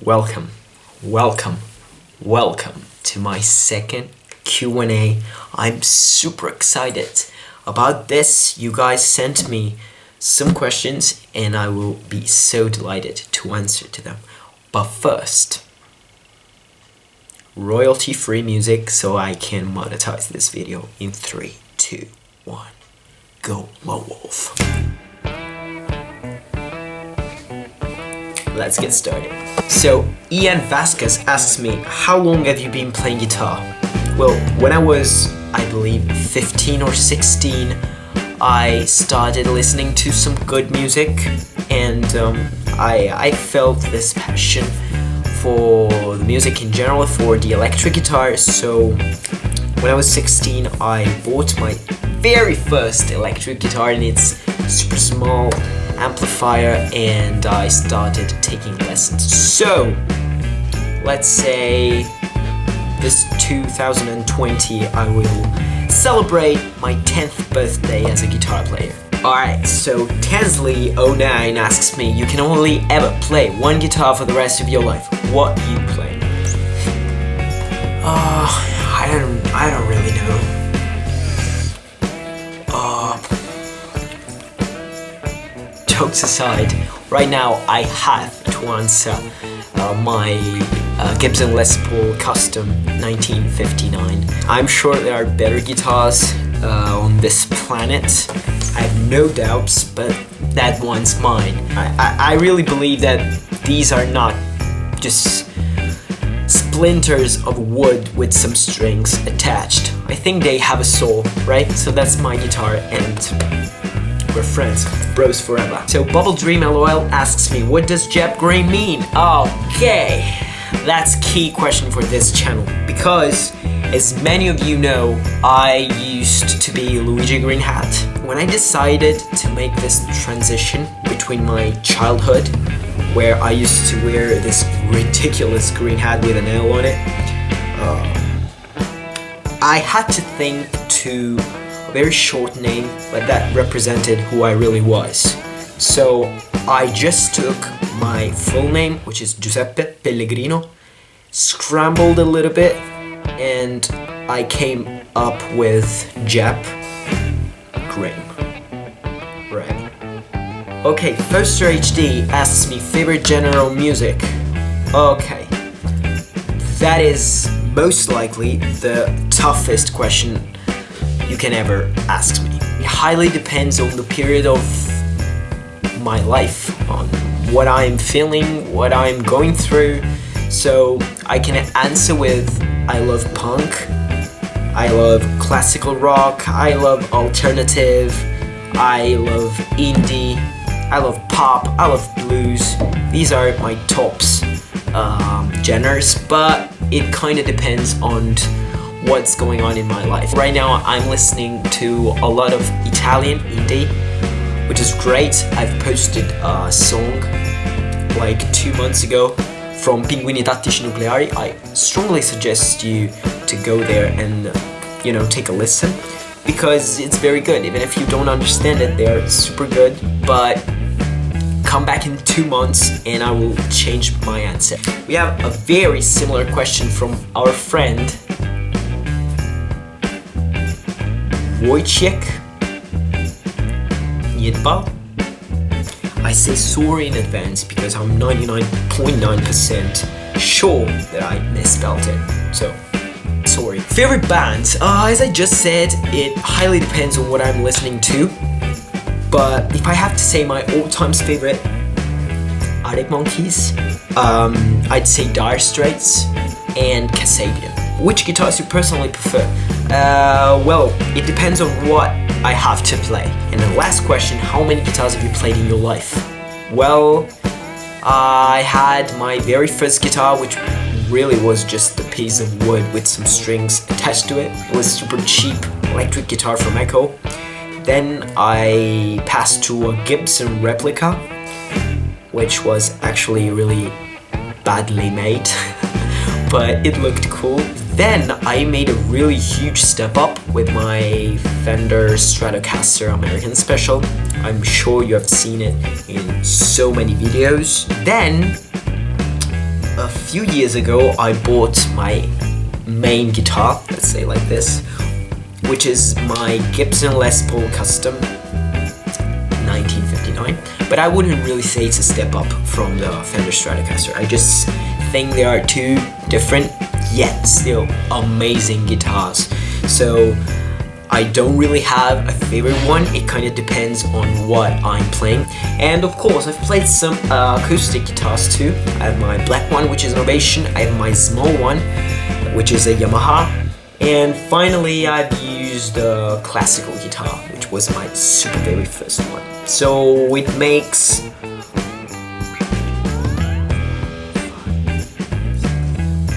welcome, welcome, welcome to my second Q&A. I'm super excited about this. You guys sent me some questions and I will be so delighted to answer to them. But first, royalty-free music so I can monetize this video in 3, 2, 1. Go, Lone Wolf. Let's get started. So, Ian Vasquez asks me, how long have you been playing guitar? Well, when I was, I believe, 15 or 16, I started listening to some good music, and I felt this passion for the music in general, for the electric guitar. So when I was 16, I bought my very first electric guitar, and it's super small amplifier, and I started taking lessons. So let's say this 2020 I will celebrate my 10th birthday as a guitar player. Alright, so Tensley09 asks me, you can only ever play one guitar for the rest of your life. What do you play? I don't really know. Jokes aside, right now I have to answer my Gibson Les Paul Custom 1959. I'm sure there are better guitars on this planet. I have no doubts, but that one's mine. I really believe that these are not just splinters of wood with some strings attached. I think they have a soul, right? So that's my guitar, and we're friends, bros forever. So Bubble Dream LOL asks me, what does Jeff Grimm mean? Okay, that's a key question for this channel, because as many of you know, I used to be Luigi Green Hat. When I decided to make this transition between my childhood, where I used to wear this ridiculous green hat with an L on it, I had to think to a very short name, but that represented who I really was. So I just took my full name, which is Giuseppe Pellegrino, scrambled a little bit, and I came up with Jeff Grimm. Right. Okay, Foster HD asks me favorite genre of music. Okay, that is most likely the toughest question you can ever ask me. It highly depends on the period of my life, on what I'm feeling, what I'm going through. So I can answer with, I love punk, I love classical rock, I love alternative, I love indie, I love pop, I love blues. These are my tops genres, but it kind of depends on what's going on in my life. Right now I'm listening to a lot of Italian indie, which is great. I've posted a song like 2 months ago from Pinguini Tattici Nucleari. I strongly suggest you to go there and, take a listen, because it's very good. Even if you don't understand it, they're super good. But come back in 2 months and I will change my answer. We have a very similar question from our friend Wojciech Niedbal. I say sorry in advance because I'm 99.9% sure that I misspelled it, so sorry. Favorite band? As I just said, it highly depends on what I'm listening to, but if I have to say my all-time favorite, Arctic Monkeys, I'd say Dire Straits and Kasabian. Which guitars you personally prefer? Well, it depends on what I have to play. And the last question, how many guitars have you played in your life? Well, I had my very first guitar, which really was just a piece of wood with some strings attached to it. It was a super cheap electric guitar from Echo. Then I passed to a Gibson replica, which was actually really badly made, but it looked cool. Then I made a really huge step up with my Fender Stratocaster American Special. I'm sure you have seen it in so many videos. Then a few years ago I bought my main guitar, let's say like this, which is my Gibson Les Paul Custom 1959, but I wouldn't really say it's a step up from the Fender Stratocaster. I just think they are two different yet still amazing guitars. So I don't really have a favorite one, it kind of depends on what I'm playing. And of course I've played some acoustic guitars too. I have my black one, which is an Ovation, I have my small one, which is a Yamaha, and finally I've used a classical guitar, which was my super very first one. So it makes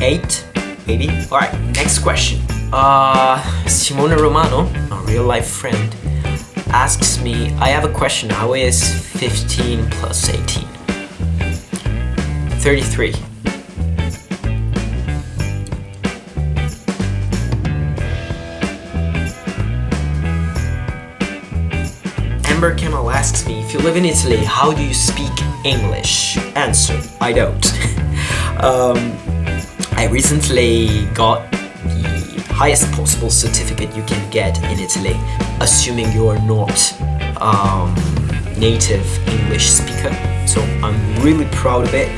8, maybe? Alright, next question. Simone Romano, a real life friend, asks me, I have a question, how is 15 plus 18? 33. Amber Kemal asks me, if you live in Italy, how do you speak English? Answer, I don't. I recently got the highest possible certificate you can get in Italy, assuming you're not native English speaker. So I'm really proud of it.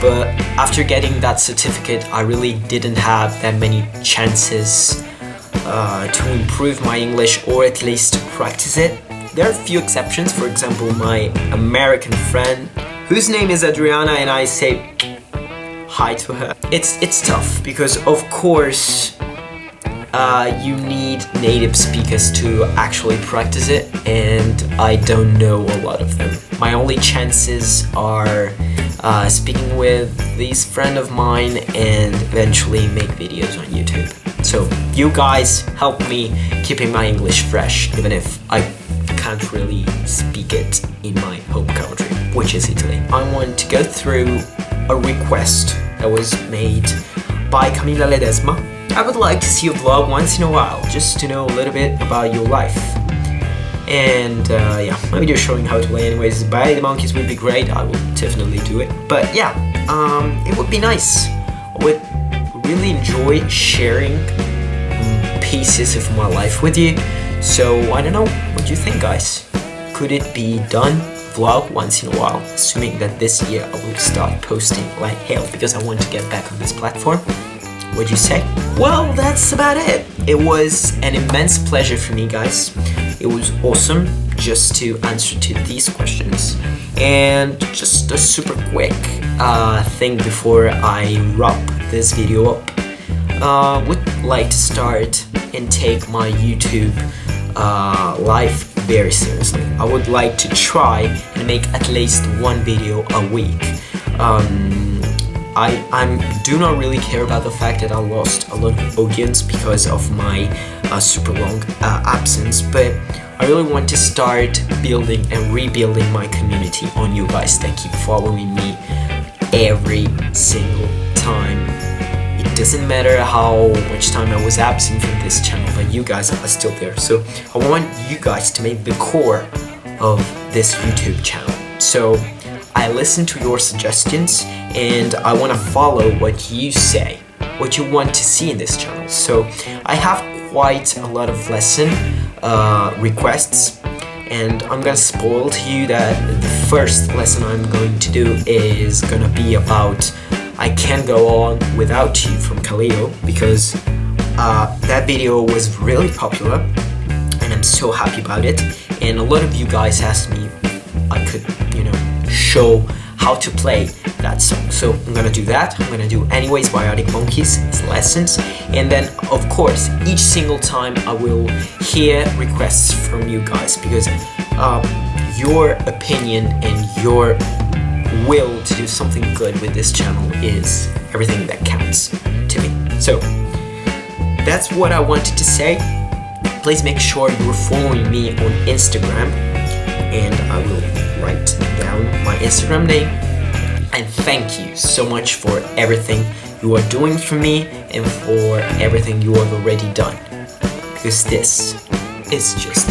But after getting that certificate, I really didn't have that many chances to improve my English, or at least to practice it. There are a few exceptions, for example my American friend, whose name is Adriana, and I say hi to her. It's tough, because of course you need native speakers to actually practice it, and I don't know a lot of them. My only chances are speaking with this friend of mine and eventually make videos on YouTube. So you guys help me keeping my English fresh, even if I can't really speak it in my home country, which is Italy. I want to go through a request that was made by Camilla Ledesma. I would like to see a vlog once in a while, just to know a little bit about your life. And yeah, my video showing how to play anyways by the Monkeys would be great, I will definitely do it. But yeah, it would be nice. I would really enjoy sharing pieces of my life with you. So I don't know, what do you think guys? Could it be done? Vlog once in a while, assuming that this year I will start posting like hell, because I want to get back on this platform. What'd you say? Well, that's about it. It was an immense pleasure for me guys. It was awesome just to answer to these questions. And just a super quick thing before I wrap this video up. Would like to start and take my YouTube life very seriously. I would like to try and make at least one video a week. I do not really care about the fact that I lost a lot of audience because of my super long absence, but I really want to start building and rebuilding my community on you guys that keep following me every single time. It doesn't matter how much time I was absent from this channel, but you guys are still there. So I want you guys to make the core of this YouTube channel. So I listen to your suggestions and I want to follow what you say, what you want to see in this channel. So I have quite a lot of lesson requests, and I'm gonna spoil to you that the first lesson I'm going to do is gonna be about I Can't Go On Without You from Kaleo, because that video was really popular and I'm so happy about it, and a lot of you guys asked me if I could, you know, show how to play that song. So I'm gonna do that. I'm gonna do Anyways by Arctic Monkeys as lessons, and then of course each single time I will hear requests from you guys, because your opinion and your will to do something good with this channel is everything that counts to me. So that's what I wanted to say. Please make sure you're following me on Instagram, and I will write down my Instagram name. And thank you so much for everything you are doing for me and for everything you have already done, because this is just